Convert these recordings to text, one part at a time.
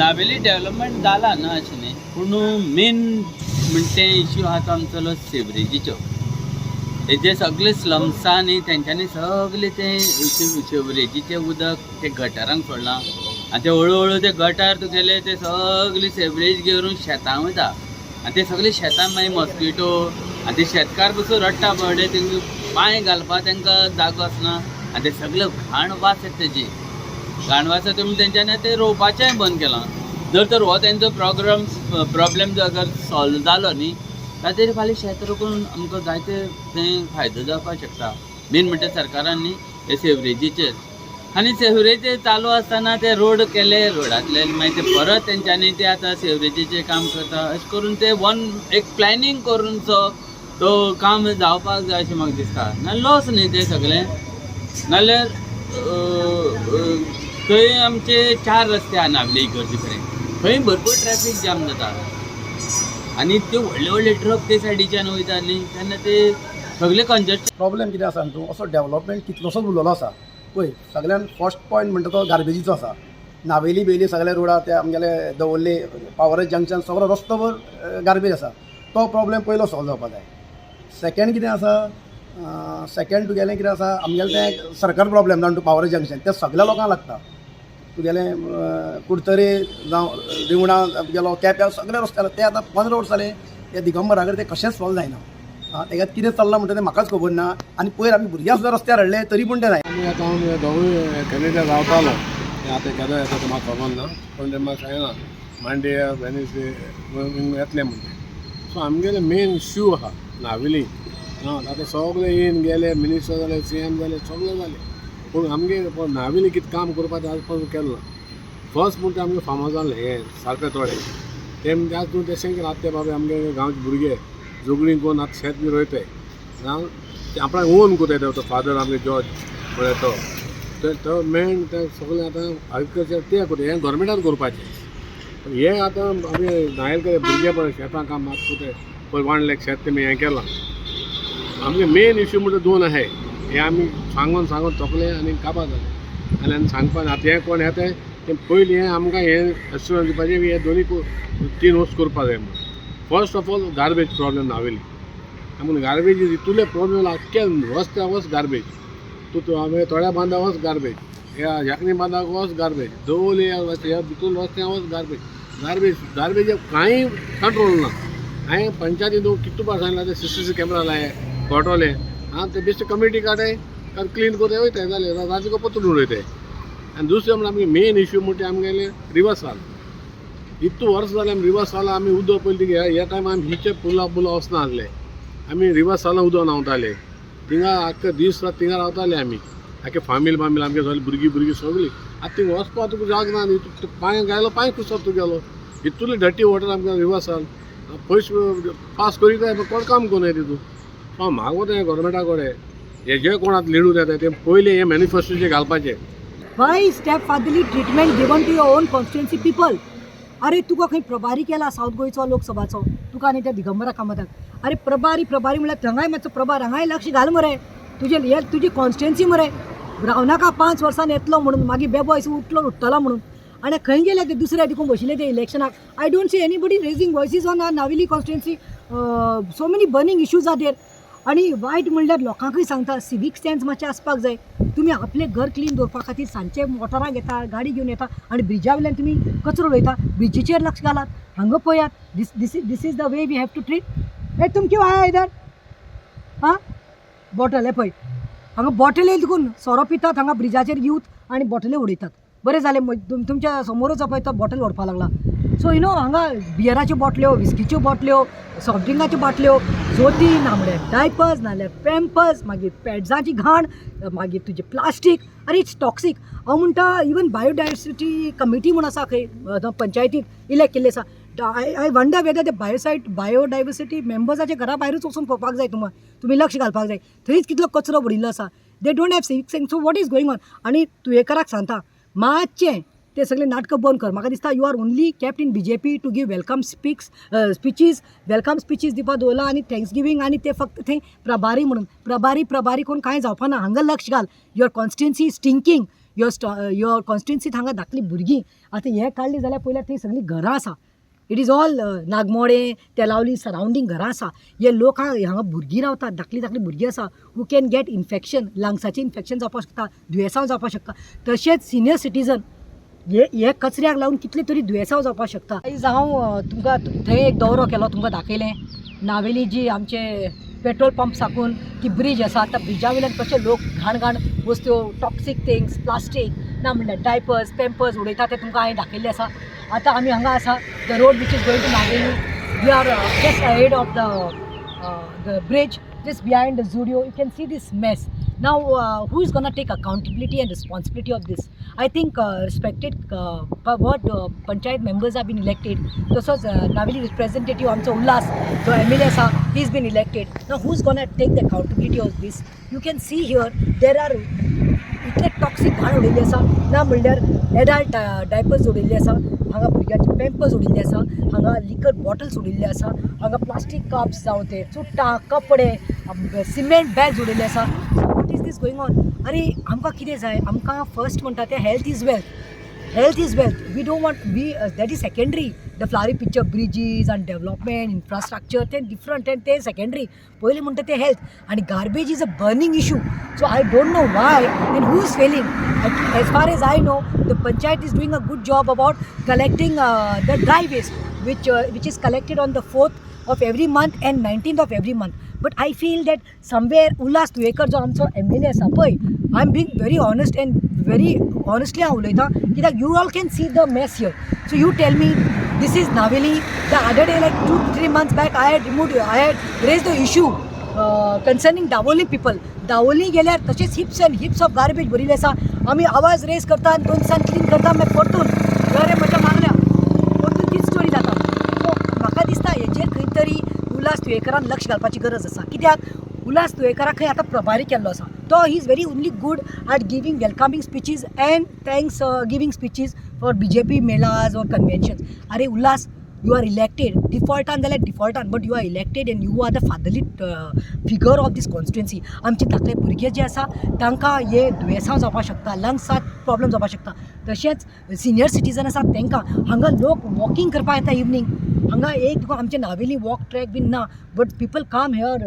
Navelim development जाला ना अशें न्ही, पूण मेन म्हणटे इश्यू आहा तो आमचो सेवरेजीचो. हेजे सगळे स्लम्सां न्ही तेंच्यांनी सगळे ते सेवरेजीचें उदक ते गटारांक सोडलां आनी ते हळू ते गटार तुगेले ते सगळे सेवरेज घेवन शेतां वयता आनी ते सगळे शेतां मागीर मॉस्किटो आनी ते शेतकार पसून रडटा बर्डे तेंकां पांय घालपाक तांकां जागो आसना आनी ते सगळे घाण वास येता तेजी. घाण वास येता म्हणून तेंच्यांनी ते रोवपाचेंय बंद केलां. जर तर हो तेंचो प्रॉब्लेम जर अगर सॉल्व जालो न्ही ताचेर फाल्यां शेत रोखून आमकां जायते थंय फायदो जावपाक शकता. मेन म्हणटा सरकारान न्ही हे सेवरेजीचेर आनी सेवरेज चालू आसतना ते रोड केले रोडांतले मागीर ते परत तेंच्यांनी ते आतां सेवरेजीचें काम करता अशें करून ते एक प्लॅनिंग करून तो काम जावपाक जाय अशें म्हाका दिसता. नाल्यार लॉस न्ही ते सगळें. नाल्यार थंय आमचे 4 रस्ते आहा नावले इगर्जे कडेन, थंय भरपूर ट्रॅफीक जाम जाता आनी त्यो व्हडले ट्रक ते सायडीच्यान वयता न्ही तेन्ना ते सगळे कंजस्ट. प्रॉब्लेम कितें आसा तूं असो डेव्हलपमेंट कितलोसोच उरलेलो आसा पळय. सगळ्यान फर्स्ट पॉयंट म्हणटा तो गार्बेजीचो आसा. नावेली बेली सगळे रोडार ते आमगेले दवरले पावर जंक्शन सगळो रस्तोभर गार्बेज आसा. तो प्रॉब्लेम पयलो सॉल्व जावपाक जाय. सेकेंड कितें आसा, सेकेंड तुगेलें कितें आसा आमगेलें तें सरकार प्रॉब्लेम जावन पावर जंक्शन तें सगळ्या लोकांक लागता. तुगेलें कुडतरे जावं रिवणा गेलो केप्यां सगळे रस्ते ते आतां 15 वर्स जाले ते दिगंबरा कडेन ते कशेंच सॉल्व जायना. तेका कितें चल्लां म्हणटा तें म्हाकाच खबर ना. आनी पयर आमी भुरग्यां सुद्दां रस्त्यार हाडले तरी पूण तें जायना. आमी आतां हांव दोगूय कॅनेडा रावतालो आतां केन्ना येता तें म्हाका खबर ना, पूण तें म्हाका सांगना मांडे वेनेसडे येतले म्हणटा. सो आमगेले मेन इश्यू आहा नावेली. आतां सगळे येवन गेले, मिनिस्टर जाले, CM जाले, सगळे जाले, पूण आमगे नावेली कितें काम करपाचें आज पर्यंत केलें ना. फर्स्ट म्हणटा आमगे फार्माजान हे सारके थोडे ते म्हणजे आज तूं तेशें केलें आतां ते बाबा आमगे गांवचे भुरगे जोगणी करून आतां शेत बी रोयताय जावं ते आपणाक ओन कोताय तो फादर आमगे जॉर्ज म्हळ्यार तो मेन ते सगळें आतां एग्रिकल्चर ते कोताय हें गोवोरमेंटान करपाचें. हे आतां आमी नायल केले भुरगे पळय शेतां काम आतां कोताय पळय 1 लाख शेत तेमी हें केलां. आमगे मेन इश्यू म्हणटा 2 आहाय हे आमी सांगून तोकले आनी काबार जाले आनी सांगपाक आतां हें कोण येताय ते पयलीं हें आमकां हें एश्युरन्स दिवपाचें हे दोनी 3 वस्तू करपा जाय म्हणून. First of all garbage problem Navelim. आमी गार्बेज इतुले प्रॉब्लेम आख्खे वस्त्या वच गार्बेज. तूं हांवें थोड्या बांदा वच गार्बेज, ह्या झाकणी बांदाक वच गार्बेज, दवोली ह्या भितूर वस्त्या वच गार्बेज कांय कंट्रोल ना. हांवें पंचायतीन कितू पास सांगलां ते CCTV कॅमेरा लाय कोटोले ते बेश्टे कमिटी काडाय क्लीन करता वयताय जालें राजको पत्र उडयताय. आनी दुसरें म्हणल्यार आमगे मेन इश्यू म्हणटे आमगेले रिवर्साल. इतू वर्स जालें आमी रिवर्साला आमी उदक पयलीं ह्या टायमार आमी हिचे पुला वचना आसले. आमी रिवर्साला उदक न्हांवताले थिंगा आख्खे दीस रात थिंगा रावताले आमी आख्खे फामील आमगे सगळीं भुरगीं सगळीं. आतां थिंगा वचपाक तुका जाग ना न्ही. पांय गायलो पांय कुसप तुगेलो इतुली डटी वॉटर आमगे रिवर्साल. पयशे पास करीत कोण काम कोन्नाय तितून. सो म्हाका वता गोवोरमेंटा कडेन जे कोण आतां लिडून येता ते पयलीं हे मॅनिफेस्टोचेर घालपाचें. Why step-fatherly treatment given to your own constituency people? अरे तुका खंय प्रभारी केला साऊथ गोंयचो लोकसभाचो तुका आनी त्या दिगंबरा कामताक. अरे प्रभारी म्हळ्यार थंगाय मातसो प्रभार हांगाय लक्ष घाल मरे. तुजी कॉन्स्टिट्युएन्सी मरे रावनाका 5 वर्सान येतलो म्हणून मागीर बेबॉयस उठतलो म्हणून. आनी खंय गेले ते दुसऱ्या दिकून बशिल्ले ते इलेक्शनाक. I don't see anybody raising voices on Navelim constituency. So many burning issues are there. आनी वायट म्हणल्यार लोकांकूय सांगता सिवीक सेन्स मातशें आसपाक जाय. तुमी आपले घर क्लीन दवरपा खातीर सांजचे मोटराक येता गाडी घेवन येता आनी ब्रिजा वयल्यान तुमी कचरो उडयता. ब्रिजीचेर लक्ष घालात. हांगा पळयात this is the way we have to treat. हे तुम क्यों आया इधर बॉटल हे पळय हांगा बॉटले देखून सोरो पितात हांगा ब्रिजाचेर यूथ आनी बॉटले उडयतात. बरें जालें तुमच्या समोरच पळय तो बॉटल ओडपा लागला. सो हांगा बियराच्यो बॉटल्यो विस्कीच्यो बॉटल्यो सॉफ्ट ड्रिंकाच्यो बाटल्यो जोती नामडे डायपर्स नाल्यार पॅम्पर्स मागीर पॅड्साची घाण मागीर तुजें प्लास्टीक. अरे इट्स टॉक्सीक. हांव म्हणटा इवन बायोडायवर्सिटी कमिटी म्हूण आसा खंय पंचायतीक इलेक्ट केल्ली आसा. आय वंडर वेदर ते बायोडायवर्सिटी मेंबर्साच्या घरा भायरूच वचून पळोवपाक जाय. तुमी लक्ष घालपाक जाय. थंयच कितलो कचरो उडिल्लो आसा. They don't have civic sense. So what is going on. आनी तुयेकराक सांगता मातशें ते सगळे नाटकां बंद कर. म्हाका दिसता you are only kept in BJP to give welcome speeches दिवपा दवरला आनी थँक्स गिवींग आनी ते फक्त थंय प्रभारी म्हणून प्रभारी कोण कांय जावपाना. हांगा लक्ष घाल. Your constituency stinking. युअर कॉन्स्टिट्युन्सींत हांगा धाकलीं भुरगीं आतां हें काडलीं जाल्यार पयल्यार ती सगळीं घरां आसा. It is all नागमोडे Telaulim surrounding घरां आसा. हे लोक हांगा भुरगीं रावतात, धाकलीं भुरगीं आसा हू कॅन गेट इन्फेक्शन, लंग्साचें इन्फेक्शन जावपाक शकता, दुयेंसां जावपाक शकता. तशेंच सिनियर सिटीजन हे कचऱ्याक लागून कितले तरी दुयेंसां जावपाक शकता. आयज हांव तुमकां थंय एक दौरो केलो, तुमकां दाखयलें नावेली जी आमचे पेट्रोल पंप साकून ती ब्रीज आसा. त्या ब्रिजा वयल्यान कशे लोक घाण वस्तू, टॉक्सीक थिंग्स, प्लास्टीक ना म्हणल्यार डायपर्स, पॅम्पर्स उडयता ते तुमकां हांवें दाखयल्ले आसा. आतां आमी हांगा आसा, the road which is going to Naveli. We are just ahead of the bridge, just behind the Zudio. You can see this mess. Now, who is going to take accountability and responsibility of this? I think respected panchayat members have been elected. Those Naveli representative आमचो उल्हास जो MLA आसा, he's been elected. Now, who's going to take the accountability of this? You can see here there are इतले toxic घाण उडयल्ली आसा. ना म्हणल्यार adult diapers उडयल्ले आसा, हांगा भुरग्यांचे पॅम्पर्स उडयल्ले आसा, हांगा लिकर बॉटल्स उडयल्ले आसा, हांगा प्लास्टीक कप्स जावं ते चुट्टां कपडे, सिमेंट बॅग्स उडयल्ले आसा. What is this going on? अरे आमकां कितें जाय? आमकां फर्स्ट म्हणटा ते health is wealth. Health is wealth. We don't want, that is secondary. The flowery picture, bridges and development, infrastructure, they different and they secondary. पहिले म्हणटा ते health, and garbage is a burning issue. So I don't know why and who is failing. As far as I know, the panchayat is doing a good job about collecting the dry waste, which is collected on the 4th of every month and 19th of every month. But I feel that somewhere Ulhas Tuyekar जो आमचो MLA आसा पळय, I am being very honest and very honestly हांव उलयतां कित्याक you all can see the mess here. So you tell me, this is Naveli. The other day, like 2-3 months back, I had raised the issue concerning Davoli people. Davoli गेल्यार तशेंच hips end hips of garbage भरिल्ले आसा. आमी आवाज raise करता आनी 2 दिसान clean करता, मागीर परतून घरे म्हज्या मागल्या परतून तीच स्टोरी जाता. सो म्हाका दिसता हेजेर खंय तरी उल्हास तुयेकरान लक्ष घालपाची गरज आसा. कित्याक उल्हास तुयेकराक खंय आतां प्रभारी केल्लो आसा. तो he is very only good at giving welcoming speeches and thanks giving speeches for BJP मेलाज ऑर कन्वेन्शन्स. अरे उल्हास, you are elected, डिफॉल्टान जाल्यार डिफॉल्टान, but you are elected and you are the fatherly figure of this constituency. आमचे धाकले भुरगे जे आसा तांकां हे दुयेंसां जावपाक शकता, लंग्सांत प्रॉब्लम जावपाक शकता. तशेंच सिनियर सिटीजन आसा तांकां हांगा लोक वॉकिंग करपाक येता इवनिंग. हांगा एक तुका आमचे नावेली वॉक ट्रॅक बीन ना, but people come here,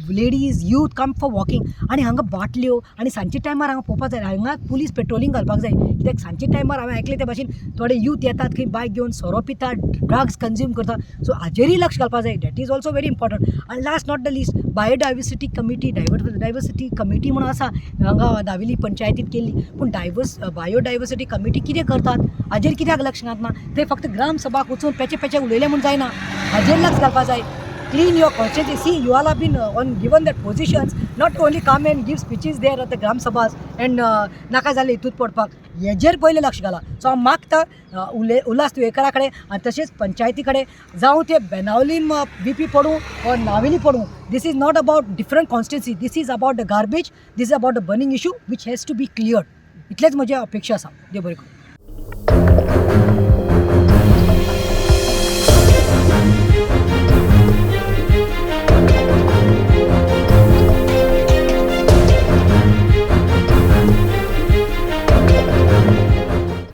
ladies youth come for walking. आनी हांगा बाटल्यो आनी सांजचे टायमार हांगा पळोवपाक जाय, हांगा पुलीस पेट्रोलिंग घालपाक जाय. कित्याक सांजचे टायमार हांवें आयकले ते भाशेन थोडे यूथ येतात खंय बायक घेवन सोरो पितात, ड्रग्स कंज्यूम करतात. सो हाजेरूय लक्ष घालपाक जाय. That is also very important. आनी last not the list, biodiversity committee, diversity committee म्हणून आसा हांगा नावेली पंचायतींत केल्ली. पूण बायोडायवर्सिटी कमिटी कितें करतात हाजेर कित्याक लक्ष घालना? ते फक्त ग्राम सभाक वचून पेचे उलयले म्हूण जायना, हाजेर लक्ष घालपाक जाय. Clean your conscience. See, you all have been given that positions, not only come and give speeches there at the Gram Sabhas and नाका जाले हितूत पडपाक, हेजेर पयलें लक्ष घाला. सो हांव मागता उल्हास तुयेकरा कडेन आनी तशेंच पंचायती कडेन जावं ते बेनावलीम BP पडूं और नावेली पडूं, this is not about different constituency. This is about the garbage. This is about the burning issue which has to be cleared. इतलेच म्हजे अपेक्षा आसा. देव बरें करूं.